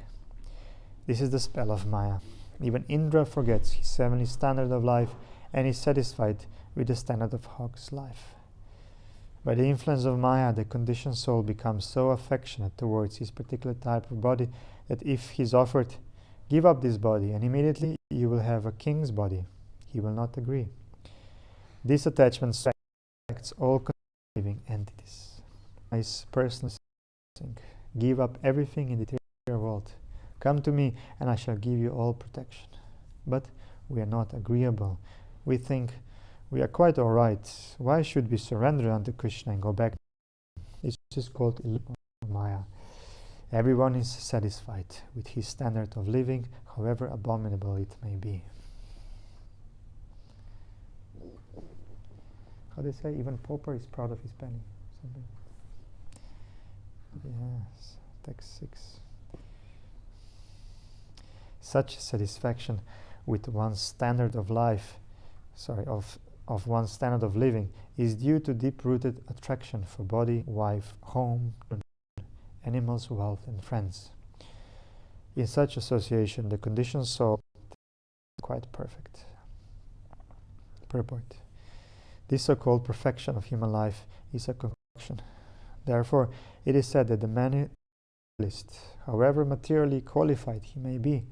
This is the spell of Maya. Even Indra forgets his heavenly standard of life and is satisfied with the standard of hog's life. By the influence of Maya, the conditioned soul becomes so affectionate towards his particular type of body that if he is offered, "Give up this body, and immediately you will have a king's body," he will not agree. This attachment affects all living entities. His personal saying, "Give up everything in the material world. Come to me, and I shall give you all protection." But we are not agreeable. We think we are quite all right. Why should we surrender unto Krishna and go back? This is called illusion of Maya. Everyone is satisfied with his standard of living, however abominable it may be. How do they say? Even pauper is proud of his penny. Something. Yes, text 6. Such satisfaction with one's standard of life, of one's standard of living, is due to deep-rooted attraction for body, wife, home, animals, wealth, and friends. In such association, the conditioned soul is quite perfect. Purport: this so-called perfection of human life is a concoction. Therefore, it is said that the materialist, however materially qualified he may be,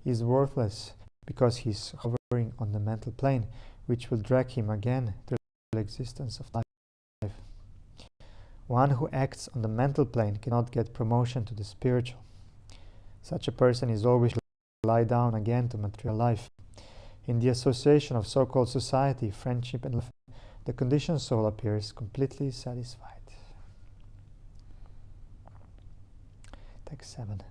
is worthless because he is hovering on the mental plane, which will drag him again to the existence of life. One who acts on the mental plane cannot get promotion to the spiritual. Such a person is always lie down again to material life. In the association of so-called society, friendship, and love, the conditioned soul appears completely satisfied. Text 7.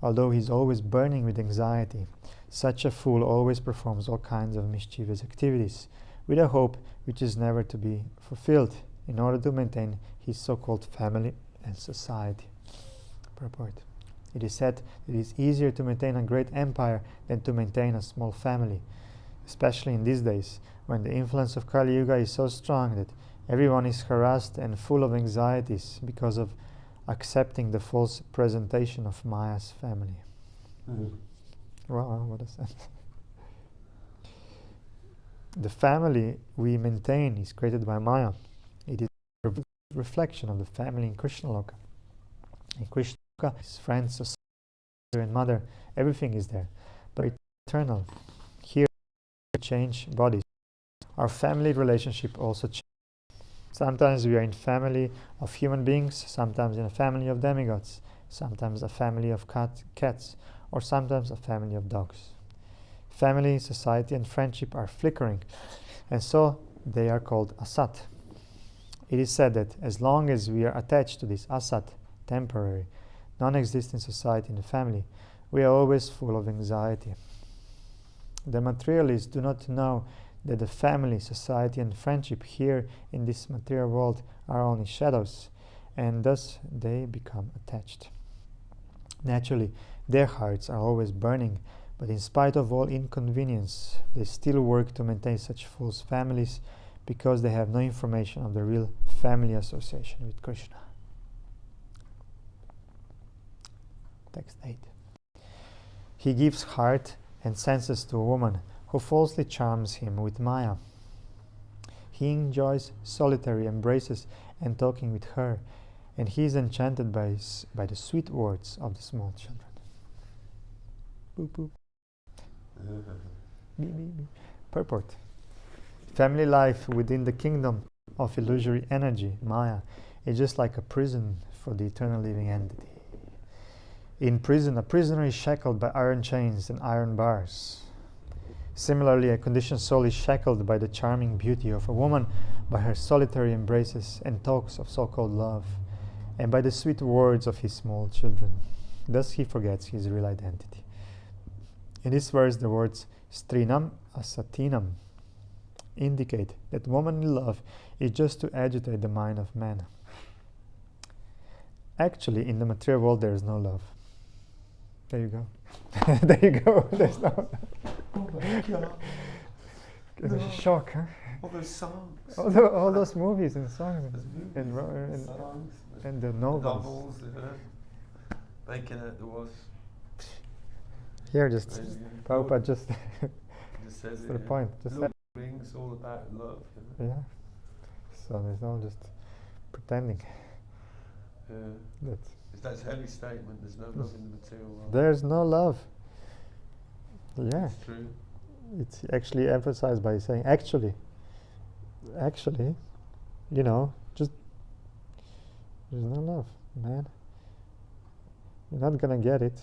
Although he is always burning with anxiety, such a fool always performs all kinds of mischievous activities with a hope which is never to be fulfilled, in order to maintain his so-called family and society. Purport: it is said that it is easier to maintain a great empire than to maintain a small family, especially in these days, when the influence of Kali Yuga is so strong that everyone is harassed and full of anxieties because of accepting the false presentation of Maya's family. Wow, what is that? The family we maintain is created by Maya. It is a reflection of the family in Krishna Loka. In Krishna Loka, his friends and mother, everything is there, but eternal. Here we change bodies. Our family relationship also changes. Sometimes we are in family of human beings, sometimes in a family of demigods, sometimes a family of cats, or sometimes a family of dogs. Family, society, and friendship are flickering, and so they are called asat. It is said that as long as we are attached to this asat, temporary, non-existent society in the family, we are always full of anxiety. The materialists do not know that the family, society, and friendship here in this material world are only shadows, and thus they become attached. Naturally, their hearts are always burning, but in spite of all inconvenience, they still work to maintain such false families because they have no information of the real family association with Krishna. Text 8. He gives heart and senses to a woman who falsely charms him with Maya. He enjoys solitary embraces and talking with her, and he is enchanted by the sweet words of the small children. Boop, boop. Beep, beep, beep. Purport. Family life within the kingdom of illusory energy, Maya, is just like a prison for the eternal living entity. In prison, a prisoner is shackled by iron chains and iron bars. Similarly, a conditioned soul is shackled by the charming beauty of a woman, by her solitary embraces and talks of so-called love, and by the sweet words of his small children. Thus he forgets his real identity. In this verse, the words strinam asatinam indicate that womanly love is just to agitate the mind of man. Actually, in the material world, there is no love. There you go. There you go. There's no. Oh my God. It's a shock, huh? All those songs. All those movies and songs Those movies and songs. and the The novels. novels, making it was. Here, just Prabhupada just Just says to the it. point. Just Lord of the Rings, all about love. yeah. So there's no just pretending that That's a heavy statement. There's no love in the material world. there's no love. Yeah, It's true. it's actually emphasized by saying actually, you know, just there's no love, man. You're not gonna get it.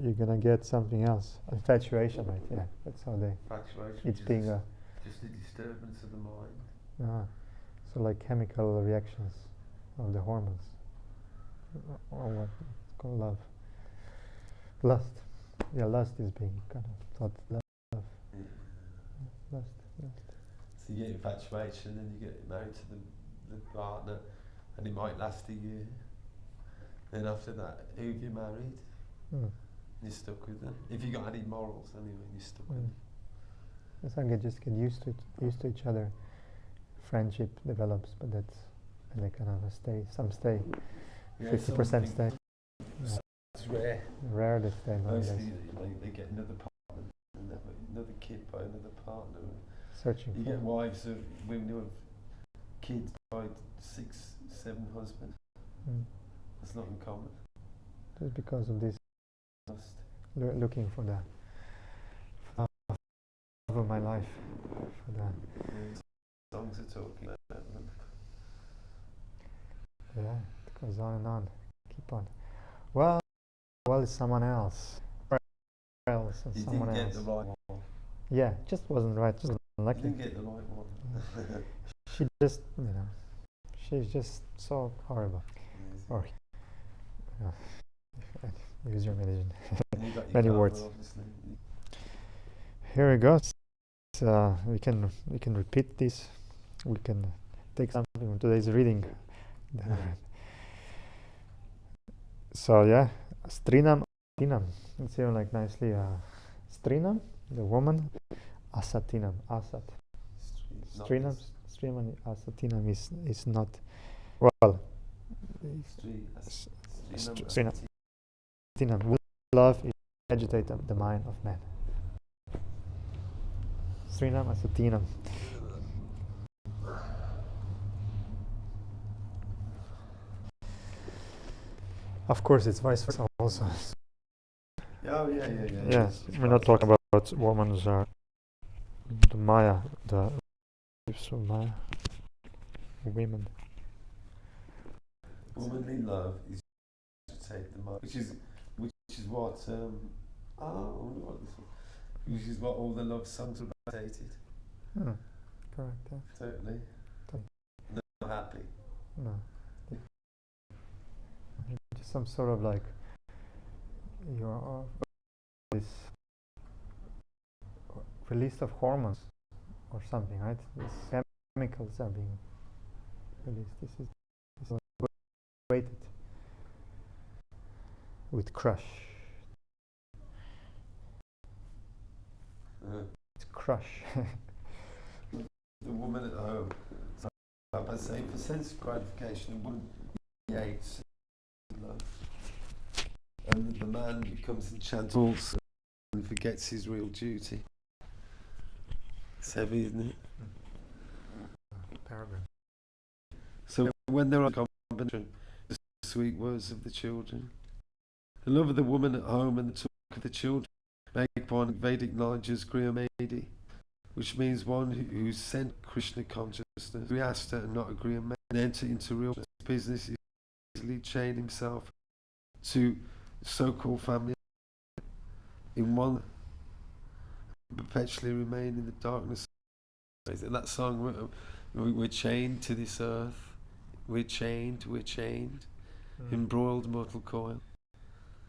You're gonna get something else. Infatuation, right? Yeah, that's how they. Infatuation. It's being a just a disturbance of the mind. so like chemical reactions of the hormones, or what it's called love. Lust. Yeah, lust is being kind of thought love. Yeah. Lust. So you get infatuation, and you get married to the partner, and it might last a year. Then after that, who have you married? Mm. You're stuck with them. If you got any morals, anyway, you're stuck with Mm. them. It's like they just get used to each other. Friendship develops, but and they kind of stay. Some stay. 50% stay. Yeah. It's rare. Rare they stay nowadays. Mostly they get another partner, and another kid by another partner. Searching You for. get wives of women who have kids by 6, 7 husbands. Mm. That's not uncommon. Just because of this, Lust. looking for the love of my life. For the, Songs are talking about them. yeah, it goes on and on. Keep on. Well, it's someone else. Else and You someone didn't else. get the right one. Yeah, just wasn't right. Just You unlucky. didn't get the right one. She just, she's just so horrible. Or use your religion. And you got your Many karma, words. obviously. Here we go. We can repeat this. We can take something from today's reading. So yeah, strinam asatinam. It's even like nicely. Strinam, the woman. Asatinam, asat. Strinam asatinam is not. Well. Strinam. Love is agitate the mind of man. Srinam asatinam. Of course, it's vice versa. also. Oh yeah. Yes, we're not talking about women, the Maya, the so Maya, women. Womanly love is to take the mind, which is what I wonder what this is. Which is what all the love songs are about. Dated. Correct. Yeah. Totally. Not happy. No. Just some sort of like your this release of hormones or something, right? These chemicals are being released. This is weighted with crush. It's crush. The woman at home, so I say for sense gratification, the woman creates love, and the man becomes enchanted and forgets his real duty. It's heavy, isn't it? Paragraph. So when there are combination, the sweet words of the children, the love of the woman at home and the talk of the children make one Vedic knowledge as Griyamedi, which means one who's sent Krishna consciousness, Grihastha and not a Griyamedi, and enter into real business, easily chain himself to so-called family in one, perpetually remain in the darkness. In that song, we're chained to this earth, we're chained, embroiled mortal coil.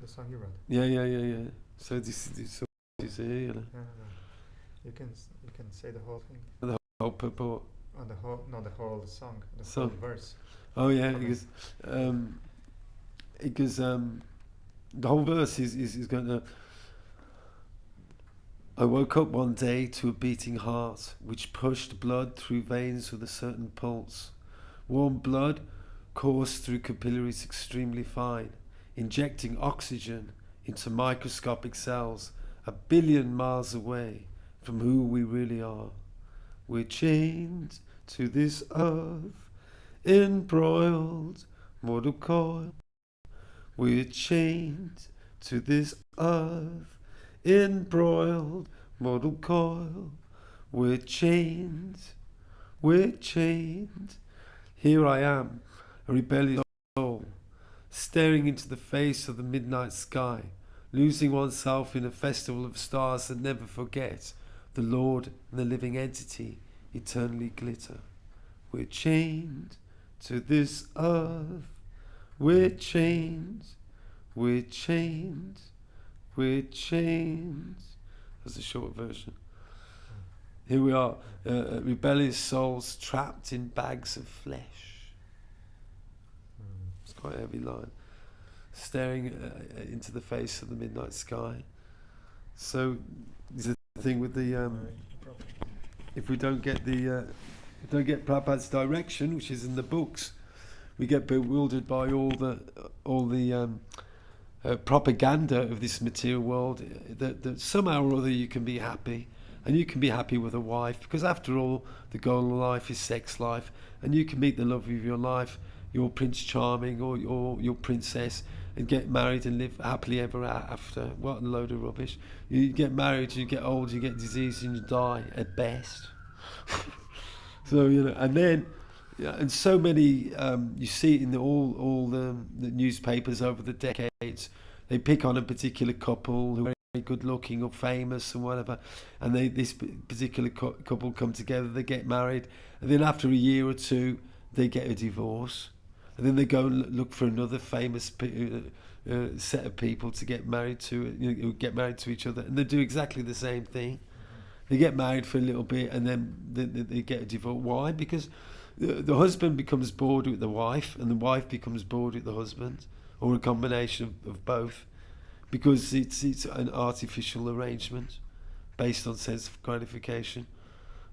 The song you wrote. Yeah. So this is here, you know. No. You can say the whole thing. The whole purport. On the whole, not the whole song, the Song. whole verse. Oh yeah, because the whole verse is going to. I woke up one day to a beating heart, which pushed blood through veins with a certain pulse. Warm blood coursed through capillaries extremely fine, injecting oxygen into microscopic cells 1 billion miles away from who we really are. We're chained to this earth, embroiled mortal coil. We're chained to this earth, embroiled mortal coil. We're chained. Here I am, a rebellious soul, staring into the face of the midnight sky, losing oneself in a festival of stars that never forget the Lord and the living entity eternally glitter. We're chained to this earth. We're chained. That's the short version. Here we are, rebellious souls trapped in bags of flesh. It's quite a heavy line. Staring into the face of the midnight sky. So, this is the thing with the if we don't get Prabhupada's direction, which is in the books, we get bewildered by all the propaganda of this material world. That somehow or other you can be happy, and you can be happy with a wife, because after all, the goal of life is sex life, and you can meet the love of your life, your Prince Charming or your princess, and get married and live happily ever after. What a load of rubbish. You get married, you get old, you get disease, and you die at best. So, you know, and then, and so many, you see it in all the newspapers over the decades, they pick on a particular couple who are very good looking or famous and whatever, and this particular couple come together, they get married, and then after a year or two, they get a divorce. And then they go and look for another famous set of people to get married to, who get married to each other, and they do exactly the same thing. They get married for a little bit, and then they get a divorce. Why? Because the husband becomes bored with the wife, and the wife becomes bored with the husband, or a combination of both, because it's an artificial arrangement based on sense of gratification,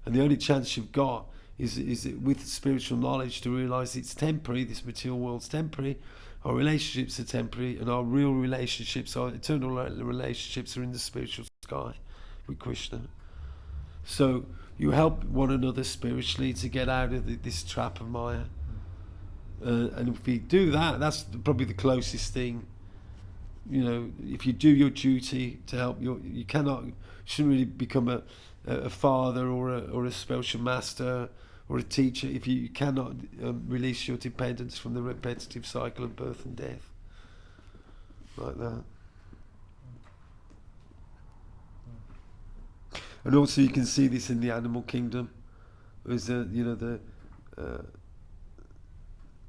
and the only chance you've got is with spiritual knowledge to realise it's temporary, this material world's temporary, our relationships are temporary, and our real relationships, our eternal relationships are in the spiritual sky with Krishna. So you help one another spiritually to get out of this trap of Maya. And if we do that, that's probably the closest thing you know, if you do your duty to help, you shouldn't really become a father or a spiritual master or a teacher if you cannot release your dependence from the repetitive cycle of birth and death, like that. And also you can see this in the animal kingdom. There's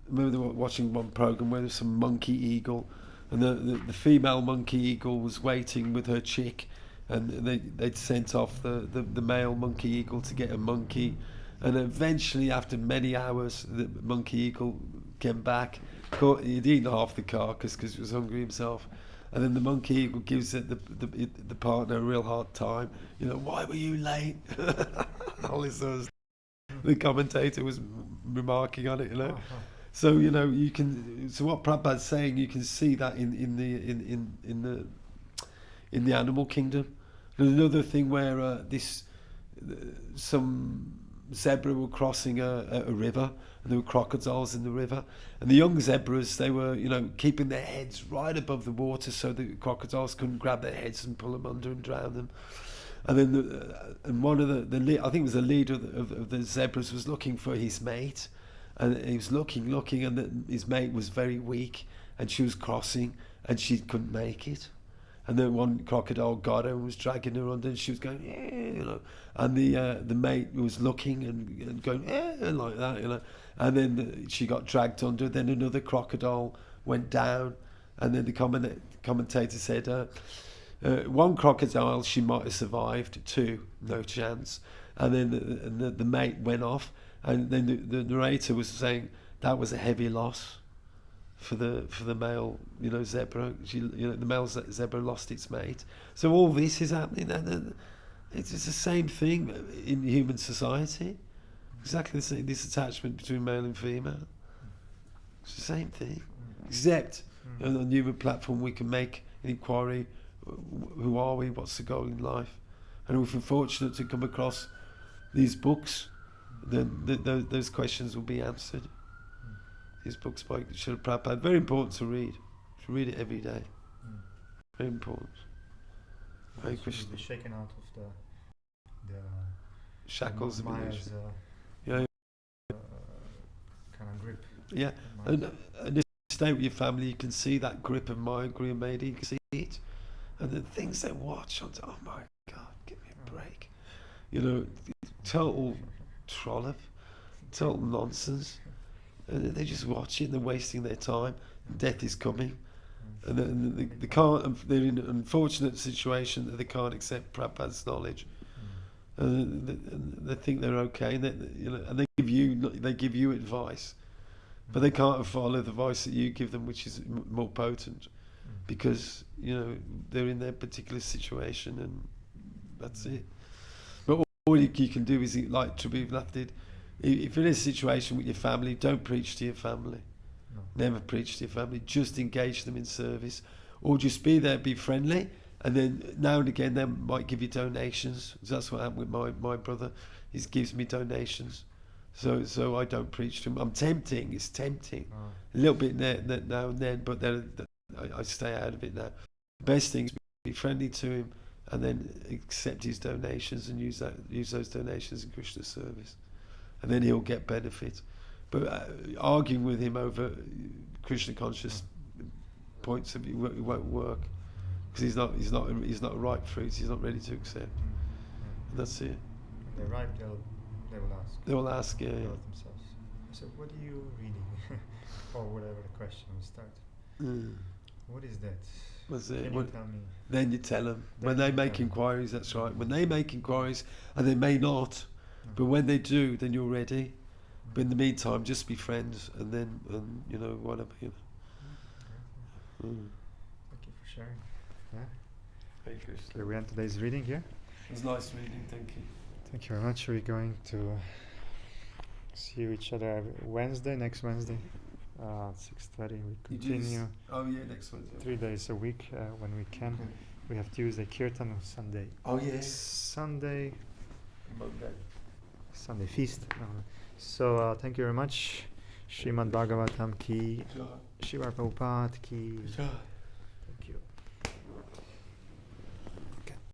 remember watching one program where there's some monkey eagle, and the female monkey eagle was waiting with her chick, and they'd sent off the male monkey eagle to get a monkey, and eventually after many hours the monkey eagle came back. He'd eaten half the carcass because he was hungry himself, and then the monkey eagle gives it the partner a real hard time. You know, why were you late? All this sort of stuff. The commentator was remarking on it, you know. So you know you can. So what Prabhupada's saying, you can see that in the animal kingdom. There's another thing where some zebra were crossing a river, and there were crocodiles in the river, and the young zebras, they were, you know, keeping their heads right above the water so the crocodiles couldn't grab their heads and pull them under and drown them. And then one of I think it was the leader of the zebras was looking for his mate, and he was looking, and his mate was very weak, and she was crossing, and she couldn't make it. And then one crocodile got her and was dragging her under, and she was going, yeah, you know. And the mate was looking and going, yeah, like that, you know. And then she got dragged under. Then another crocodile went down, and then the commentator said, one crocodile she might have survived, two, no chance. And then the mate went off, and then the narrator was saying that was a heavy loss for the male, you know, zebra. The male zebra lost its mate. So all this is happening, and it's the same thing in human society. Exactly the same. This attachment between male and female. It's the same thing, except on the human platform we can make an inquiry. Who are we? What's the goal in life? And if we're fortunate to come across these books, then those questions will be answered. These books by Srila Prabhupada, very important to read. To read it every day. Very important. Very Krishna. Be shaken out of the shackles of Maya's kind of grip. Yeah, and if you stay with your family, you can see that grip of Maya, Griya Meda, you can see it. And the things they watch, oh my God, give me a break. You know, total trollop, total nonsense. And they just watch it and they're wasting their time. Death is coming. And they can't, they're in an unfortunate situation that they can't accept Prabhupada's knowledge. And they think they're okay, and they give you advice. But they can't follow the advice that you give them, which is more potent. Because, you know, they're in their particular situation, and that's it. But all you can do is, like Tribhuvannath did, if you're in a situation with your family, don't preach to your family. No. Never preach to your family. Just engage them in service. Or just be there, be friendly, and then now and again they might give you donations. That's what happened with my brother. He gives me donations. So I don't preach to him. It's tempting. A little bit now and then, but I stay out of it now. The best thing is be friendly to him, and then accept his donations and use those donations in Krishna service, and then he'll get benefit. But arguing with him over Krishna conscious points of view, it won't work, because he's not a ripe fruit. He's not ready to accept. And that's it. When they're ripe, they will ask. They will ask, yeah. Themselves. So, what are you reading, or whatever the question will start. What is that? What's it? Can you tell me? Then you tell them. When they make inquiries, that's right. When they make inquiries, and they may not, but when they do, then you're ready. But in the meantime, just be friends, and then, you know, whatever. You know. Thank you for sharing. Yeah. Very good. Okay, we end today's reading here. It was nice reading. Thank you. Thank you very much. We're going to see each other next Wednesday. 6:30. We continue. Next Wednesday. 3 days a week when we can. Okay. We have Tuesday Kirtan on Sunday. Oh yes. Sunday. Monday. Sunday feast. So thank you very much. Srimad Bhagavatam ki. Shiva Prabhupada ki.